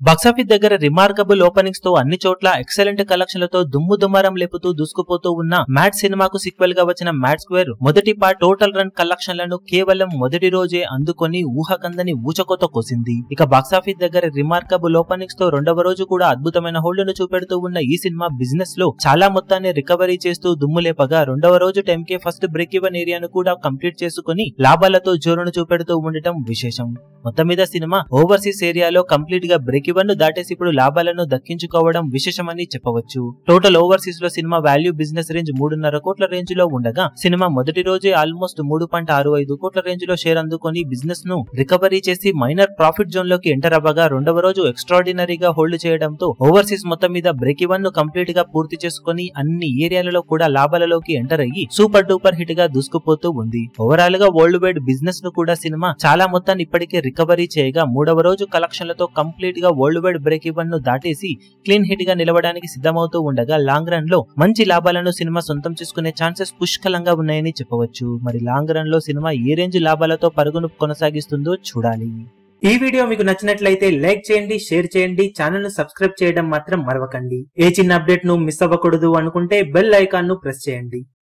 Box office దగ్గర remarkable openings తో అన్ని చోట్ల ఎక్సలెంట్ కలెక్షన్లతో దుమ్ము దుమారం లేపుతూ దూసుకుపోతూ ఉన్న మ్యాడ్ సినిమాకు సీక్వెల్ గా వచ్చిన మ్యాడ్ స్క్వేర్ మొదటి పార్ట్ టోటల్ రన్ కలెక్షన్లను కేవలం మొదటి రోజే అందుకొని ఊహకందని ఊచకోత కోసింది. ఇక బాక్సాఫీస్ దగ్గర రిమార్కబుల్ ఓపెనింగ్స్ తో రెండవ రోజు కూడా అద్భుతమైన హోల్డ్ను చూపెడుతూ ఉన్న ఈ సినిమా బిజినెస్ లో చాలా మొత్తాన్ని రికవరీ చేస్తూ దుమ్ము లేపగా రెండవ రోజు 10K ఫస్ట్ బ్రేక్ ఈవెన్ ఏరియాను కూడా కంప్లీట్ చేసుకుని లాభాలతో జోరును చూపెడుతూ ఉండటం విశేషం. మొత్తం మీద సినిమా ఓవర్సీస్ ఏరియాలో కంప్లీట్ గా బ్రేక్ ఈవెన్ ను దాటేసి ఇప్పుడు లాభాలను దక్కించుకోవడం విశేషమని చెప్పవచ్చు. టోటల్ ఓవర్సీస్ లో సినిమా వాల్యూ బిజినెస్ రేంజ్ 3.5 కోట్ల రేంజ్ లో ఉండగా సినిమా మొదటి రోజే ఆల్మోస్ట్ 3.65 కోట్ల రేంజ్ లో షేర్ అందుకొని బిజినెస్ ను రికవరీ చేసి మైనర్ ప్రాఫిట్ జోన్ లోకి ఎంటర్ అవ్వగా రెండవ రోజు ఎక్స్ట్రాడినరీగా హోల్డ్ చేయడంతో ఓవర్సీస్ మొత్తం మీద బ్రేక్ ఈవెన్ ను కంప్లీట్ గా పూర్తి చేసుకుని అన్ని ఏరియాలలో కూడా లాభాలలోకి ఎంటర్ అయ్యి సూపర్ డూపర్ హిట్ గా దూసుకుపోతూ ఉంది. ఓవరాల్ గా వరల్డ్ వైడ్ బిజినెస్ ను కూడా సినిమా చాలా మొత్తాన్ని ఇప్పటికే రికవరీ చేయగా మూడవ రోజు కలెక్షన్లతో కంప్లీట్ గా వరల్డ్ వైడ్ బ్రేక్ ఈవెన్ ను దాటేసి క్లీన్ హిట్ గా నిలవడానికి సిద్ధమవుతూ ఉండగా లాంగ్ రన్ లో మంచి లాభాలను సినిమా సొంతం చేసుకునే ఛాన్సెస్ పుష్కలంగా ఉన్నాయని చెప్పవచ్చు. మరి లాంగ్ రన్ లో సినిమా ఏ రేంజ్ లాభాలతో పరుగును కొనసాగిస్తుందో చూడాలి. ఈ వీడియో మీకు నచ్చినట్లయితే లైక్ చేయండి, షేర్ చేయండి, ఛానల్ ను సబ్స్క్రైబ్ చేయడం మాత్రం మరవకండి. ఏ చిన్న అప్డేట్ ను మిస్ అవ్వకూడదు అనుకుంటే బెల్ ఐకాన్ ను ప్రెస్ చేయండి.